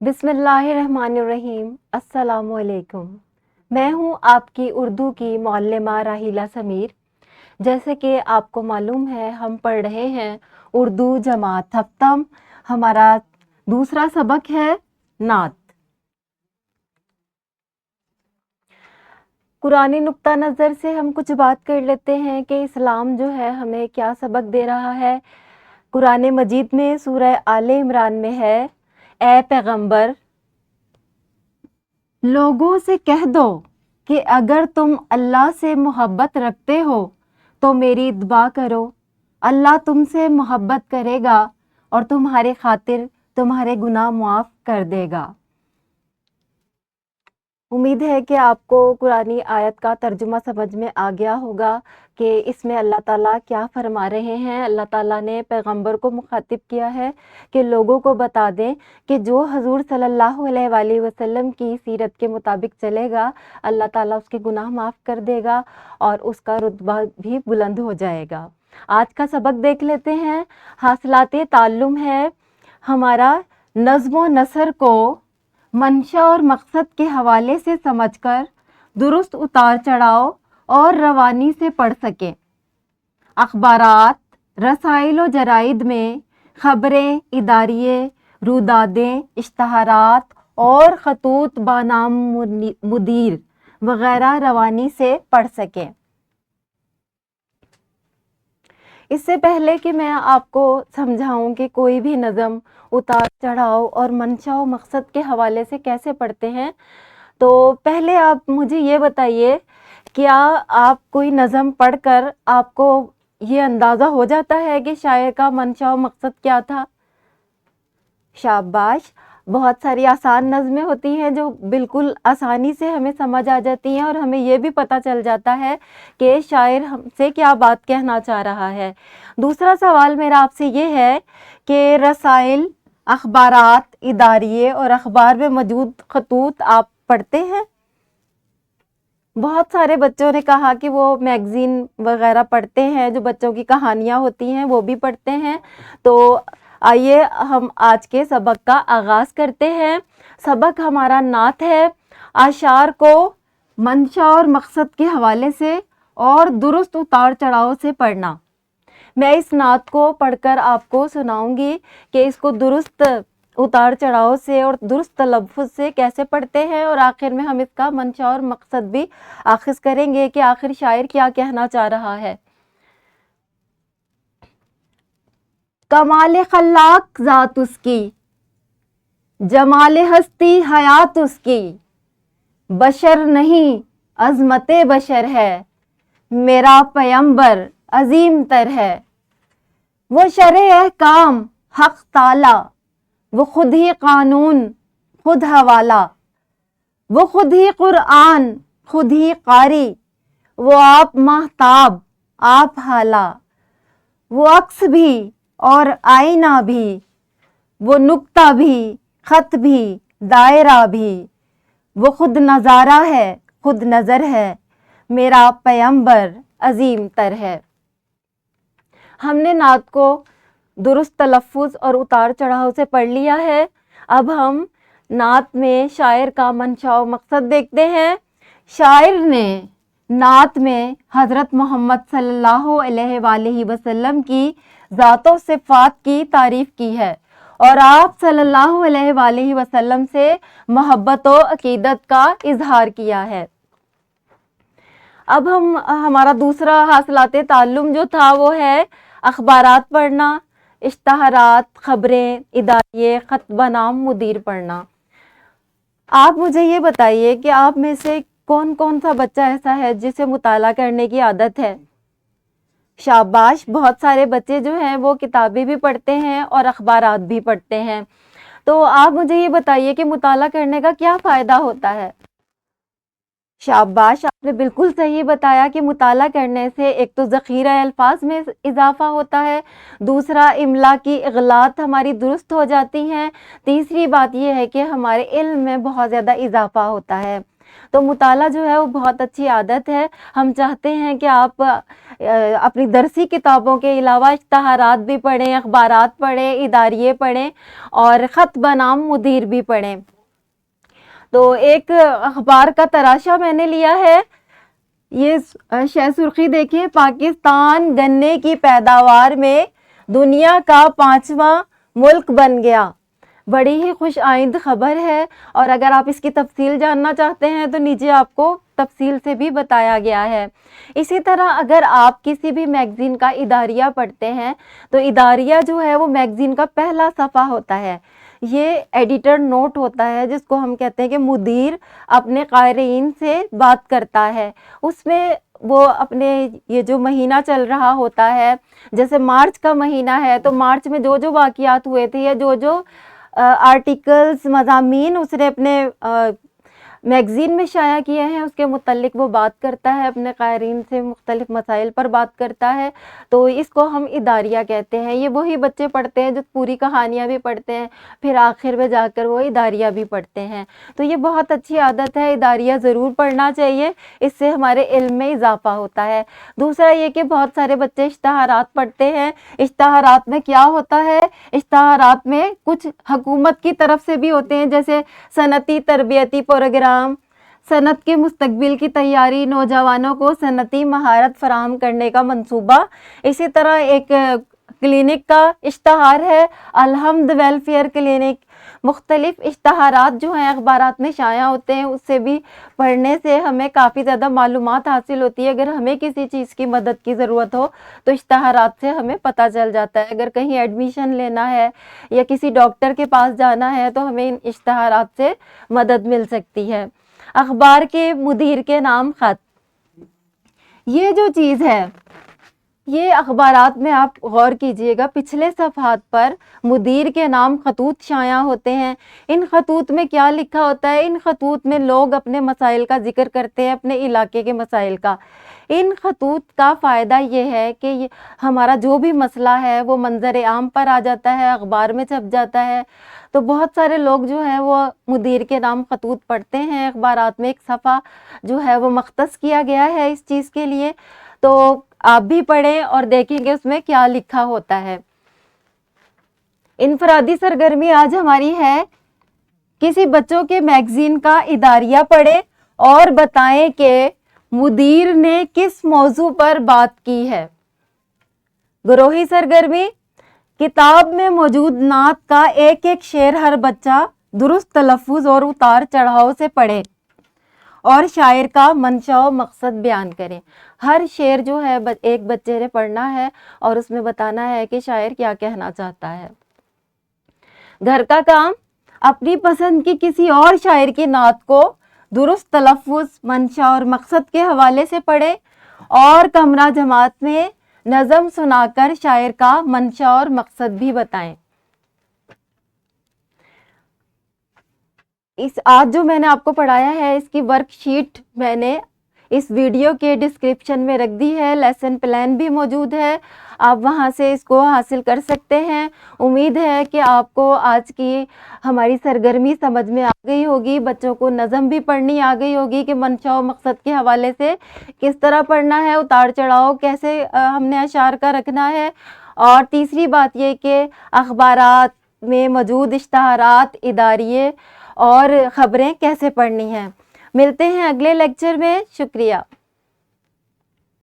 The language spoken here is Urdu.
بسم اللہ الرحمن الرحیم۔ السلام علیکم۔ میں ہوں آپ کی اردو کی معلمہ راحیلہ سمیر۔ جیسے کہ آپ کو معلوم ہے ہم پڑھ رہے ہیں اردو جماعت ہفتم۔ ہمارا دوسرا سبق ہے نعت۔ قرآنی نقطہ نظر سے ہم کچھ بات کر لیتے ہیں کہ اسلام جو ہے ہمیں کیا سبق دے رہا ہے۔ قرآن مجید میں سورہ آل عمران میں ہے، اے پیغمبر لوگوں سے کہہ دو کہ اگر تم اللہ سے محبت رکھتے ہو تو میری اتباع کرو، اللہ تم سے محبت کرے گا اور تمہارے خاطر تمہارے گناہ معاف کر دے گا۔ امید ہے کہ آپ کو قرآنی آیت کا ترجمہ سمجھ میں آ گیا ہوگا کہ اس میں اللہ تعالیٰ کیا فرما رہے ہیں۔ اللہ تعالیٰ نے پیغمبر کو مخاطب کیا ہے کہ لوگوں کو بتا دیں کہ جو حضور صلی اللہ علیہ وآلہ وسلم کی سیرت کے مطابق چلے گا، اللہ تعالیٰ اس کے گناہ معاف کر دے گا اور اس کا رتبہ بھی بلند ہو جائے گا۔ آج کا سبق دیکھ لیتے ہیں۔ حاصلات تعلم ہے ہمارا نظم و نثر کو منشا اور مقصد کے حوالے سے سمجھ کر درست اتار چڑھاؤ اور روانی سے پڑھ سکیں۔ اخبارات، رسائل و جرائد میں خبریں، اداریے، رودادیں، اشتہارات اور خطوط بانام مدیر وغیرہ روانی سے پڑھ سکیں۔ اس سے پہلے کہ میں آپ کو سمجھاؤں کہ کوئی بھی نظم اتار چڑھاؤ اور منشا و مقصد کے حوالے سے کیسے پڑھتے ہیں، تو پہلے آپ مجھے یہ بتائیے، کیا آپ کوئی نظم پڑھ کر آپ کو یہ اندازہ ہو جاتا ہے کہ شاعر کا منشا و مقصد کیا تھا؟ شاباش! بہت ساری آسان نظمیں ہوتی ہیں جو بالکل آسانی سے ہمیں سمجھ آ جاتی ہیں اور ہمیں یہ بھی پتہ چل جاتا ہے کہ شاعر ہم سے کیا بات کہنا چاہ رہا ہے۔ دوسرا سوال میرا آپ سے یہ ہے کہ رسائل، اخبارات، اداریے اور اخبار میں موجود خطوط آپ پڑھتے ہیں؟ بہت سارے بچوں نے کہا کہ وہ میگزین وغیرہ پڑھتے ہیں، جو بچوں کی کہانیاں ہوتی ہیں وہ بھی پڑھتے ہیں۔ تو آئیے ہم آج کے سبق کا آغاز کرتے ہیں۔ سبق ہمارا نعت ہے۔ اشعار کو منشا اور مقصد کے حوالے سے اور درست اتار چڑھاؤ سے پڑھنا۔ میں اس نعت کو پڑھ کر آپ کو سناؤں گی کہ اس کو درست اتار چڑھاؤ سے اور درست تلفظ سے کیسے پڑھتے ہیں، اور آخر میں ہم اس کا منشا اور مقصد بھی آخذ کریں گے کہ آخر شاعر کیا کہنا چاہ رہا ہے۔ کمال خلاق ذات اس کی، جمال ہستی حیات اس کی، بشر نہیں عظمت بشر ہے، میرا پیمبر عظیم تر ہے۔ وہ شرع احکام حق تعالی، وہ خود ہی قانون خود حوالہ، وہ خود ہی قرآن خود ہی قاری، وہ آپ ماہتاب آپ حالہ، وہ عکس بھی اور آئینہ بھی، وہ نقطہ بھی خط بھی دائرہ بھی، وہ خود نظارہ ہے خود نظر ہے، میرا پیمبر عظیم تر ہے۔ ہم نے نعت کو درست تلفظ اور اتار چڑھاؤ سے پڑھ لیا ہے۔ اب ہم نعت میں شاعر کا منشا و مقصد دیکھتے ہیں۔ شاعر نے نعت میں حضرت محمد صلی اللہ علیہ وآلہ وسلم کی ذات و صفات کی تعریف کی ہے اور آپ صلی اللہ علیہ وآلہ وسلم سے محبت و عقیدت کا اظہار کیا ہے۔ اب ہمارا دوسرا حاصلات تعلم جو تھا وہ ہے اخبارات پڑھنا، اشتہارات، خبریں، اداریے، خط بنام مدیر پڑھنا۔ آپ مجھے یہ بتائیے کہ آپ میں سے کون کون سا بچہ ایسا ہے جسے مطالعہ کرنے کی عادت ہے؟ شاباش! بہت سارے بچے جو ہیں وہ کتابیں بھی پڑھتے ہیں اور اخبارات بھی پڑھتے ہیں۔ تو آپ مجھے یہ بتائیے کہ مطالعہ کرنے کا کیا فائدہ ہوتا ہے؟ شاباش! آپ نے بالکل صحیح بتایا کہ مطالعہ کرنے سے ایک تو ذخیرہ الفاظ میں اضافہ ہوتا ہے، دوسرا املا کی اغلاط ہماری درست ہو جاتی ہیں، تیسری بات یہ ہے کہ ہمارے علم میں بہت زیادہ اضافہ ہوتا ہے۔ تو مطالعہ جو ہے وہ بہت اچھی عادت ہے. ہم چاہتے ہیں کہ آپ اپنی درسی کتابوں کے علاوہ اشتہارات بھی پڑھیں، اخبارات پڑھیں، اداریے پڑھیں اور خط بنام مدیر بھی پڑھیں. تو ایک اخبار کا تراشا میں نے لیا ہے. یہ شہ سرخی دیکھیں، پاکستان گنے کی پیداوار میں دنیا کا 5واں ملک بن گیا. بڑی ہی خوش آئند خبر ہے، اور اگر آپ اس کی تفصیل جاننا چاہتے ہیں تو نیچے آپ کو تفصیل سے بھی بتایا گیا ہے. اسی طرح اگر آپ کسی بھی میگزین کا اداریہ پڑھتے ہیں تو اداریہ جو ہے وہ میگزین کا پہلا صفحہ ہوتا ہے. یہ ایڈیٹر نوٹ ہوتا ہے جس کو ہم کہتے ہیں کہ مدیر اپنے قارئین سے بات کرتا ہے. اس میں وہ اپنے یہ جو مہینہ چل رہا ہوتا ہے، جیسے مارچ کا مہینہ ہے تو مارچ میں جو جو واقعات ہوئے تھے یا جو آرٹیکلز، مضامین اس نے اپنے میگزین میں شائع کیے ہیں اس کے متعلق وہ بات کرتا ہے، اپنے قائرین سے مختلف مسائل پر بات کرتا ہے. تو اس کو ہم اداریہ کہتے ہیں. یہ وہی بچے پڑھتے ہیں جو پوری کہانیاں بھی پڑھتے ہیں، پھر آخر میں جا کر وہ اداریہ بھی پڑھتے ہیں. تو یہ بہت اچھی عادت ہے، اداریہ ضرور پڑھنا چاہیے، اس سے ہمارے علم میں اضافہ ہوتا ہے. دوسرا یہ کہ بہت سارے بچے اشتہارات پڑھتے ہیں. اشتہارات میں کیا ہوتا ہے؟ اشتہارات میں کچھ حکومت کی طرف سے بھی ہوتے ہیں، جیسے صنعتی تربیتی پروگرام، صنعت کے مستقبل کی تیاری، نوجوانوں کو صنعتی مہارت فراہم کرنے کا منصوبہ. اسی طرح ایک کلینک کا اشتہار ہے، الحمد ویلفیئر کلینک. مختلف اشتہارات جو ہیں اخبارات میں شائع ہوتے ہیں، اس سے بھی پڑھنے سے ہمیں کافی زیادہ معلومات حاصل ہوتی ہے. اگر ہمیں کسی چیز کی مدد کی ضرورت ہو تو اشتہارات سے ہمیں پتہ چل جاتا ہے. اگر کہیں ایڈمیشن لینا ہے یا کسی ڈاکٹر کے پاس جانا ہے تو ہمیں ان اشتہارات سے مدد مل سکتی ہے. اخبار کے مدیر کے نام خط، یہ جو چیز ہے یہ اخبارات میں آپ غور کیجئے گا، پچھلے صفحات پر مدیر کے نام خطوط شائع ہوتے ہیں. ان خطوط میں کیا لکھا ہوتا ہے؟ ان خطوط میں لوگ اپنے مسائل کا ذکر کرتے ہیں، اپنے علاقے کے مسائل کا. ان خطوط کا فائدہ یہ ہے کہ ہمارا جو بھی مسئلہ ہے وہ منظر عام پر آ جاتا ہے، اخبار میں چھپ جاتا ہے. تو بہت سارے لوگ جو ہیں وہ مدیر کے نام خطوط پڑھتے ہیں. اخبارات میں ایک صفحہ جو ہے وہ مختص کیا گیا ہے اس چیز کے لیے، تو آپ بھی پڑھیں اور دیکھیں گے اس میں کیا لکھا ہوتا ہے. انفرادی سرگرمی آج ہماری ہے، کسی بچوں کے میگزین کا اداریہ پڑھیں اور بتائیں کہ مدیر نے کس موضوع پر بات کی ہے. گروہی سرگرمی، کتاب میں موجود نعت کا ایک ایک شعر ہر بچہ درست تلفظ اور اتار چڑھاؤ سے پڑھے اور شاعر کا منشا و مقصد بیان کریں. ہر شعر جو ہے ایک بچے نے پڑھنا ہے اور اس میں بتانا ہے کہ شاعر کیا کہنا چاہتا ہے. گھر کا کام، اپنی پسند کی کسی اور شاعر کی نعت کو درست تلفظ، منشا اور مقصد کے حوالے سے پڑھیں اور کمرہ جماعت میں نظم سنا کر شاعر کا منشا اور مقصد بھی بتائیں. آج جو میں نے آپ کو پڑھایا ہے اس کی ورک شیٹ میں نے اس ویڈیو کے ڈسکرپشن میں رکھ دی ہے. لیسن پلان بھی موجود ہے، آپ وہاں سے اس کو حاصل کر سکتے ہیں. امید ہے کہ آپ کو آج کی ہماری سرگرمی سمجھ میں آ گئی ہوگی. بچوں کو نظم بھی پڑھنی آ گئی ہوگی کہ منشا و مقصد کے حوالے سے کس طرح پڑھنا ہے، اتار چڑھاؤ کیسے ہم نے اشعار کا رکھنا ہے. اور تیسری بات یہ کہ اخبارات میں موجود اشتہارات، اداریے اور خبریں کیسے پڑھنی ہیں. ملتے ہیں اگلے لیکچر میں. شکریہ.